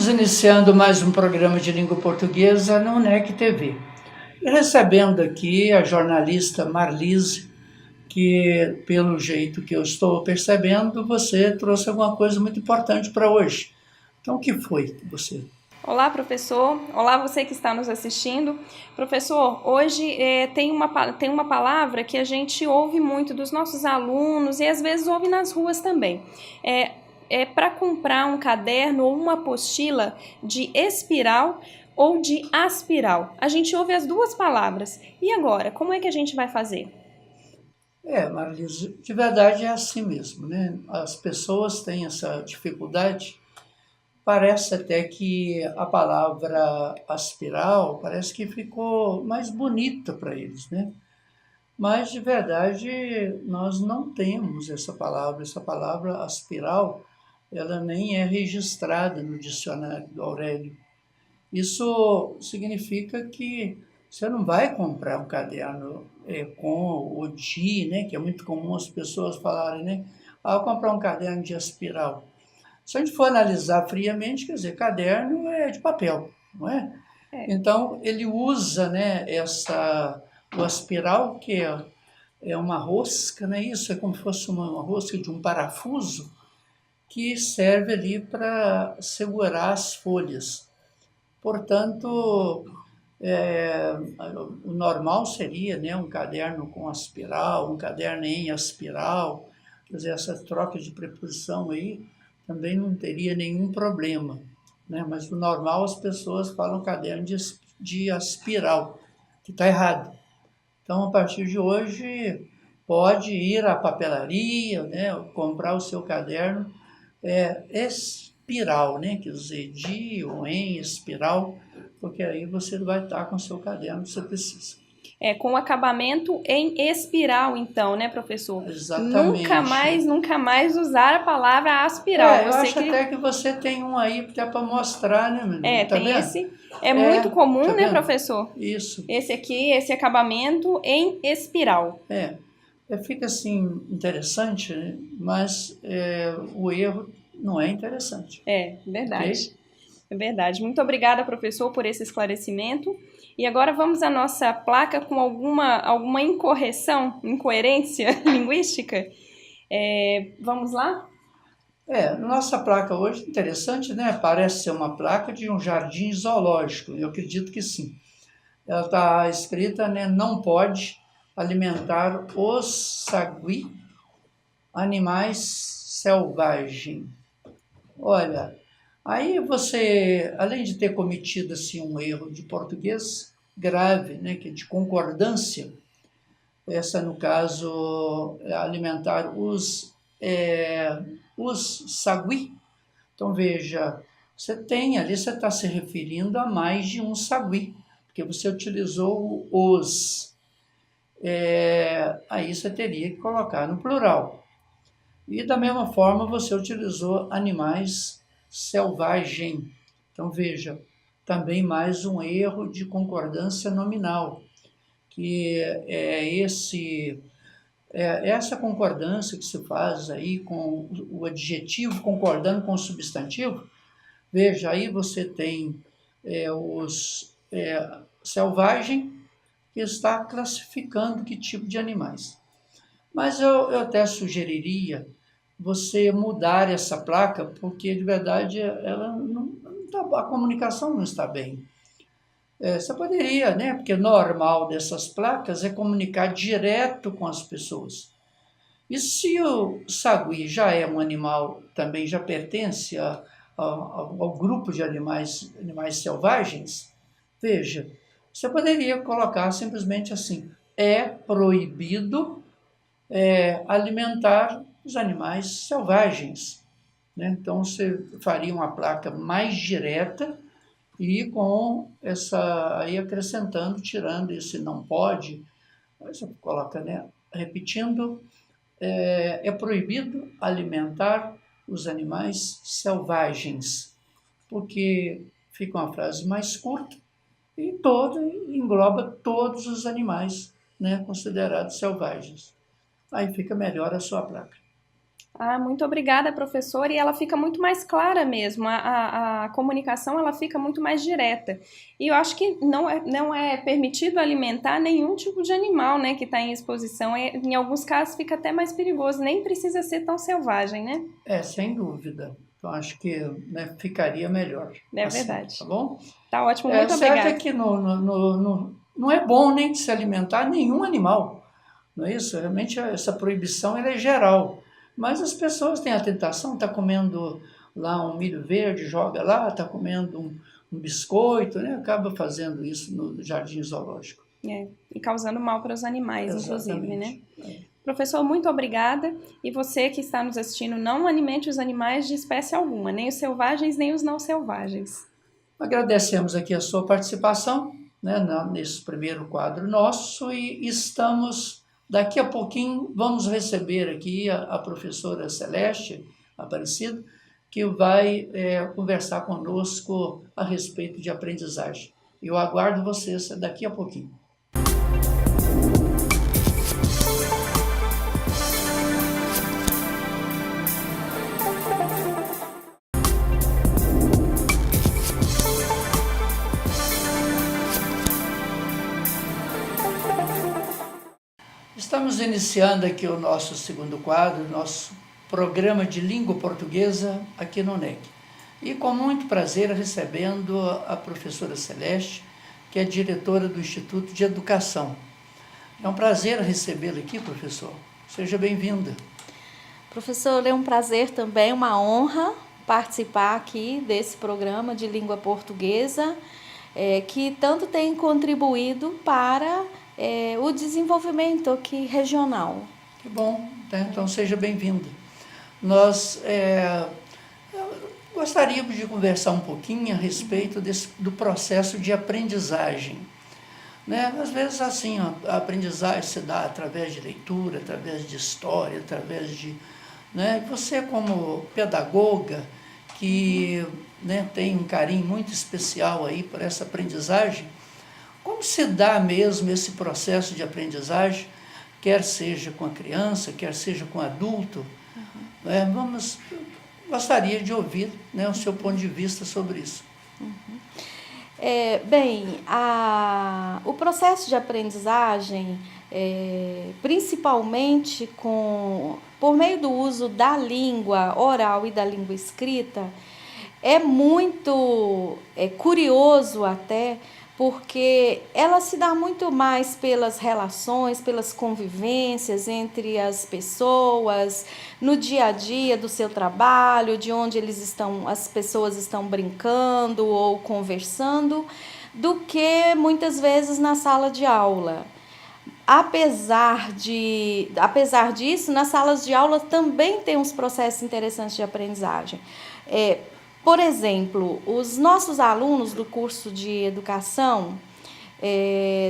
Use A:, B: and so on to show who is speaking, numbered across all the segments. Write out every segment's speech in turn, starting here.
A: Estamos iniciando mais um programa de língua portuguesa no UNEC TV. E recebendo aqui a jornalista Marlise, que pelo jeito que eu estou percebendo, você trouxe alguma coisa muito importante para hoje. Então, o que foi que você...
B: Olá, professor. Olá, você que está nos assistindo. Professor, hoje tem uma palavra que a gente ouve muito dos nossos alunos e às vezes ouve nas ruas também. Para comprar um caderno ou uma apostila de espiral ou de aspiral. A gente ouve as duas palavras. E agora, como é que a gente vai fazer?
A: Marlise, de verdade é assim mesmo, né? As pessoas têm essa dificuldade. Parece até que a palavra aspiral parece que ficou mais bonita para eles, né? Mas, de verdade, nós não temos essa palavra. Essa palavra aspiral, ela nem é registrada no dicionário do Aurélio. Isso significa que você não vai comprar um caderno com o de, né? Que é muito comum as pessoas falarem, né? Ah, vou comprar um caderno de aspiral. Se a gente for analisar friamente, quer dizer, caderno é de papel, não é?
B: É,
A: Então, ele usa, né, o aspiral, que é uma rosca, né? Isso é como se fosse uma rosca de um parafuso que serve ali para segurar as folhas. Portanto, é, o normal seria, né, um caderno com aspiral, um caderno em aspiral. Quer dizer, essa troca de preposição aí também não teria nenhum problema, né? Mas o normal as pessoas falam caderno de aspiral, que está errado. Então, a partir de hoje, pode ir à papelaria, né, comprar o seu caderno espiral, né, quer dizer, de ou em espiral, porque aí você vai estar com o seu caderno que você precisa.
B: com acabamento em espiral, então, né, professor?
A: Exatamente.
B: Nunca mais usar a palavra aspiral.
A: Eu
B: Você
A: acho
B: que
A: até que você tem um aí até para mostrar, né, menino? Tá
B: tem
A: vendo?
B: esse. É muito
A: Tá
B: comum, né,
A: vendo?
B: professor?
A: Isso.
B: Esse aqui, esse acabamento em espiral.
A: Fica assim interessante, né? Mas o erro não é interessante, ok?
B: Verdade. É verdade. Muito obrigada, professor, por esse esclarecimento. E agora vamos à nossa placa com alguma incoerência linguística. Vamos lá?
A: Nossa placa hoje, interessante, né? Parece ser uma placa de um jardim zoológico, eu acredito que sim. Ela está escrita, né? Não pode alimentar os sagui, animais selvagens. Olha, aí você, além de ter cometido assim, um erro de português grave, né? Que é de concordância, essa no caso, alimentar os sagui. Então, veja, você tem ali, você está se referindo a mais de um sagui, porque você utilizou o os. Aí você teria que colocar no plural. E da mesma forma, você utilizou animais selvagem. Então, veja, também mais um erro de concordância nominal, que essa concordância que se faz aí com o adjetivo concordando com o substantivo. Veja, aí você tem os selvagem, que está classificando que tipo de animais. Mas eu até sugeriria você mudar essa placa, porque de verdade ela não tá, a comunicação não está bem. Você poderia, né? Porque normal dessas placas é comunicar direto com as pessoas. E se o sagui já é um animal, também já pertence ao grupo de animais selvagens, veja, você poderia colocar simplesmente assim: é proibido alimentar os animais selvagens. Né? Então você faria uma placa mais direta e com essa aí acrescentando, tirando esse não pode, aí você coloca, né? Repetindo, é proibido alimentar os animais selvagens, porque fica uma frase mais curta e engloba todos os animais, né, considerados selvagens. Aí fica melhor a sua placa.
B: Ah, muito obrigada, professora. E ela fica muito mais clara mesmo. A comunicação ela fica muito mais direta. E eu acho que não é permitido alimentar nenhum tipo de animal, né, que está em exposição. Em alguns casos fica até mais perigoso. Nem precisa ser tão selvagem, né?
A: Sem dúvida. Então, acho que, né, ficaria melhor
B: É
A: assim,
B: verdade.
A: tá bom?
B: Tá ótimo, muito
A: Certo é
B: obrigada.
A: que não é bom nem de se alimentar nenhum animal, não é isso? Realmente essa proibição ela é geral, mas as pessoas têm a tentação, está comendo lá um milho verde, joga lá, está comendo um biscoito, né? Acaba fazendo isso no jardim zoológico.
B: E causando mal para os animais, inclusive, né?
A: Exatamente.
B: Professor, muito obrigada. E você que está nos assistindo, não alimente os animais de espécie alguma, nem os selvagens, nem os não selvagens.
A: Agradecemos aqui a sua participação, né, nesse primeiro quadro nosso e estamos, daqui a pouquinho, vamos receber aqui a professora Celeste Aparecido, que vai conversar conosco a respeito de aprendizagem. Eu aguardo vocês daqui a pouquinho. Estamos iniciando aqui o nosso segundo quadro, nosso programa de língua portuguesa aqui no NEC. E com muito prazer recebendo a professora Celeste, que é diretora do Instituto de Educação. É um prazer recebê-la aqui, professor. Seja bem-vinda.
C: Professor, é um prazer também, uma honra participar aqui desse programa de língua portuguesa, que tanto tem contribuído para o desenvolvimento aqui regional.
A: Que bom, né? Então seja bem-vinda. Nós gostaríamos de conversar um pouquinho a respeito do processo de aprendizagem. Né? Às vezes, assim, a aprendizagem se dá através de leitura, através de história, através de... Né? Você, como pedagoga, que né, tem um carinho muito especial aí por essa aprendizagem, como se dá mesmo esse processo de aprendizagem, quer seja com a criança, quer seja com o adulto? Né? Gostaria de ouvir, né, o seu ponto de vista sobre isso.
C: O processo de aprendizagem, principalmente por meio do uso da língua oral e da língua escrita, é muito curioso até, porque ela se dá muito mais pelas relações, pelas convivências entre as pessoas, no dia a dia do seu trabalho, de onde as pessoas estão brincando ou conversando, do que muitas vezes na sala de aula. Apesar disso, nas salas de aula também tem uns processos interessantes de aprendizagem. Por exemplo, os nossos alunos do curso de educação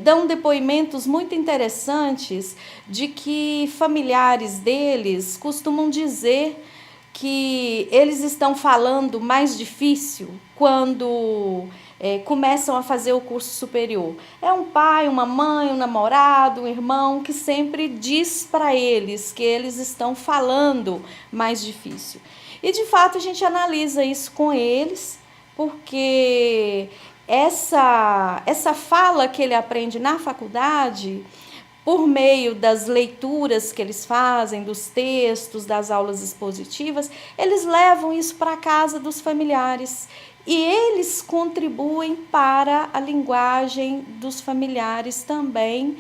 C: dão depoimentos muito interessantes de que familiares deles costumam dizer que eles estão falando mais difícil quando começam a fazer o curso superior. É um pai, uma mãe, um namorado, um irmão que sempre diz para eles que eles estão falando mais difícil. E, de fato, a gente analisa isso com eles, porque essa fala que ele aprende na faculdade, por meio das leituras que eles fazem, dos textos, das aulas expositivas, eles levam isso para a casa dos familiares. E eles contribuem para a linguagem dos familiares também,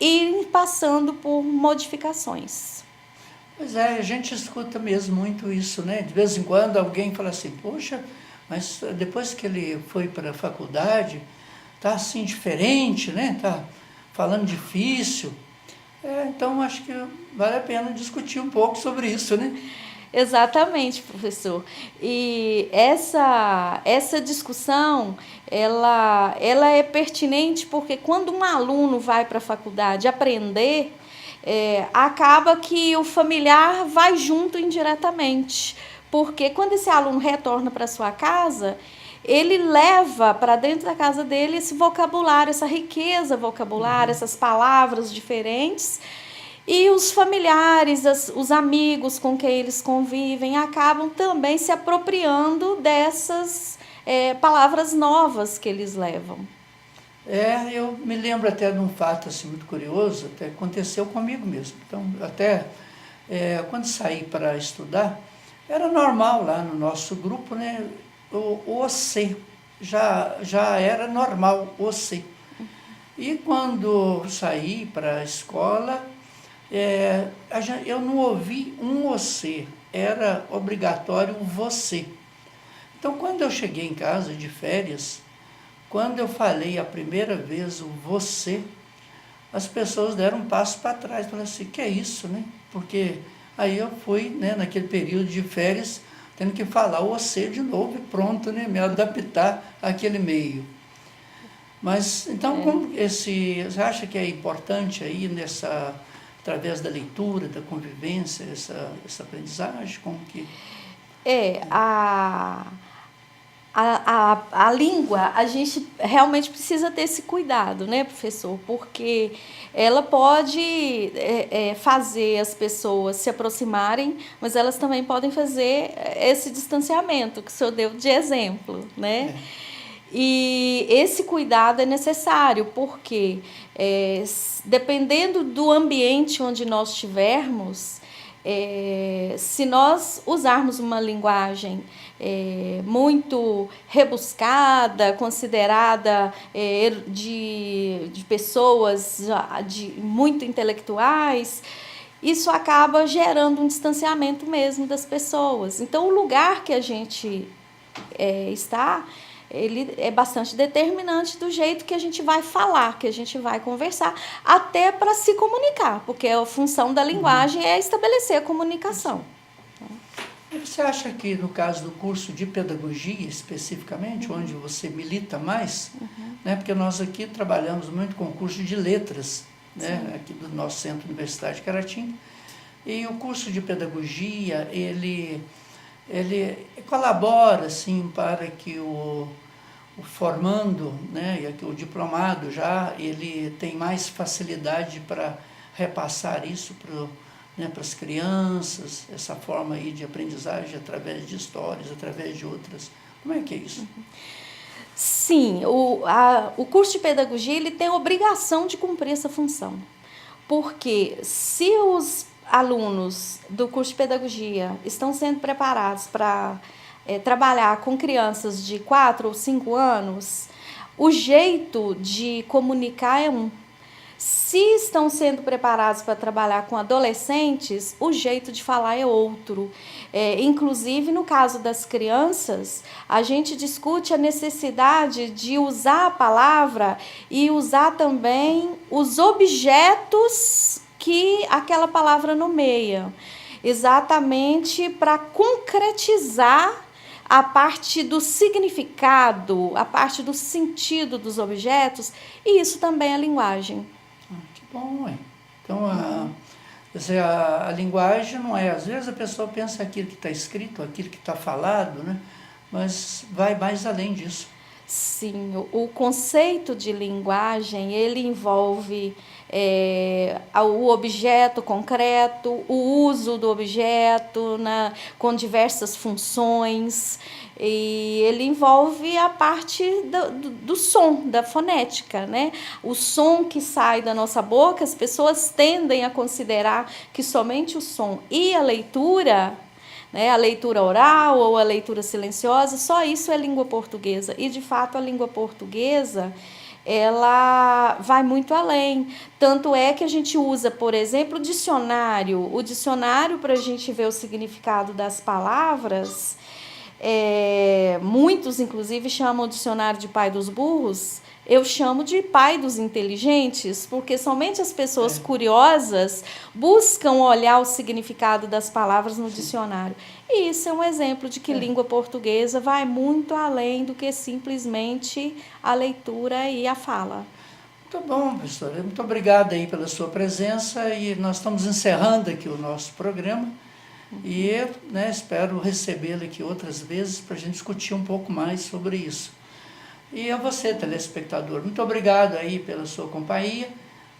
C: e passando por modificações.
A: Pois é, a gente escuta mesmo muito isso, né? De vez em quando alguém fala assim, poxa, mas depois que ele foi para a faculdade, tá assim diferente, né? Tá falando difícil. Então acho que vale a pena discutir um pouco sobre isso, né?
C: Exatamente, professor. E essa discussão, ela é pertinente porque quando um aluno vai para a faculdade aprender, acaba que o familiar vai junto indiretamente, porque quando esse aluno retorna para sua casa, ele leva para dentro da casa dele esse vocabulário, essa riqueza vocabular, essas palavras diferentes, E os familiares, os amigos com quem eles convivem, acabam também se apropriando dessas palavras novas que eles levam.
A: Eu me lembro até de um fato assim, muito curioso, até aconteceu comigo mesmo. Então, até quando saí para estudar, era normal lá no nosso grupo, né, o C, já era normal o C. E quando saí para a escola, eu não ouvi um você, era obrigatório o você. Então, quando eu cheguei em casa de férias, quando eu falei a primeira vez o você, as pessoas deram um passo para trás, falaram assim, que é isso, né? Porque aí eu fui, né, naquele período de férias, tendo que falar o você de novo e pronto, né, me adaptar àquele meio. Mas, então, como você acha que é importante aí através da leitura, da convivência, essa aprendizagem? Como que...
C: A língua, a gente realmente precisa ter esse cuidado, né, professor? Porque ela pode fazer as pessoas se aproximarem, mas elas também podem fazer esse distanciamento que o senhor deu de exemplo, né? E esse cuidado é necessário, porque dependendo do ambiente onde nós estivermos, se nós usarmos uma linguagem muito rebuscada, considerada de pessoas muito intelectuais, isso acaba gerando um distanciamento mesmo das pessoas. Então, o lugar que a gente está, ele é bastante determinante do jeito que a gente vai falar, que a gente vai conversar, até para se comunicar, porque a função da linguagem é estabelecer a comunicação.
A: Você acha que no caso do curso de pedagogia, especificamente, onde você milita mais, né, porque nós aqui trabalhamos muito com o curso de letras, né, aqui do nosso Centro Universitário de Caratinga, e o curso de pedagogia, ele colabora assim, para que o formando, né, e aqui o diplomado já, ele tem mais facilidade para repassar isso para as crianças, essa forma aí de aprendizagem através de histórias, através de outras. Como é que é isso?
C: Sim, o curso de pedagogia ele tem a obrigação de cumprir essa função. Porque se os alunos do curso de pedagogia estão sendo preparados para trabalhar com crianças de 4 ou 5 anos, o jeito de comunicar é um. Se estão sendo preparados para trabalhar com adolescentes, o jeito de falar é outro. Inclusive, no caso das crianças, a gente discute a necessidade de usar a palavra e usar também os objetos que aquela palavra nomeia, exatamente para concretizar a parte do significado, a parte do sentido dos objetos, e isso também é linguagem.
A: Que bom, hein? Então, a linguagem não é... Às vezes a pessoa pensa aquilo que está escrito, aquilo que está falado, né? Mas vai mais além disso.
C: Sim, o conceito de linguagem, ele envolve o objeto concreto, o uso do objeto com diversas funções, e ele envolve a parte do som, da fonética, né? O som que sai da nossa boca, as pessoas tendem a considerar que somente o som e a leitura, né, a leitura oral ou a leitura silenciosa, só isso é língua portuguesa. E, de fato, a língua portuguesa, ela vai muito além. Tanto é que a gente usa, por exemplo, o dicionário. O dicionário, para a gente ver o significado das palavras, muitos, inclusive, chamam o dicionário de pai dos burros. Eu chamo de pai dos inteligentes, porque somente as pessoas curiosas buscam olhar o significado das palavras no dicionário. E isso é um exemplo de que língua portuguesa vai muito além do que simplesmente a leitura e a fala.
A: Muito bom, professora. Muito obrigado aí pela sua presença, e nós estamos encerrando aqui o nosso programa. E espero recebê-la aqui outras vezes para a gente discutir um pouco mais sobre isso. E a você, telespectador, muito obrigado aí pela sua companhia.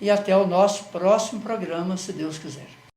A: e até o nosso próximo programa, se Deus quiser.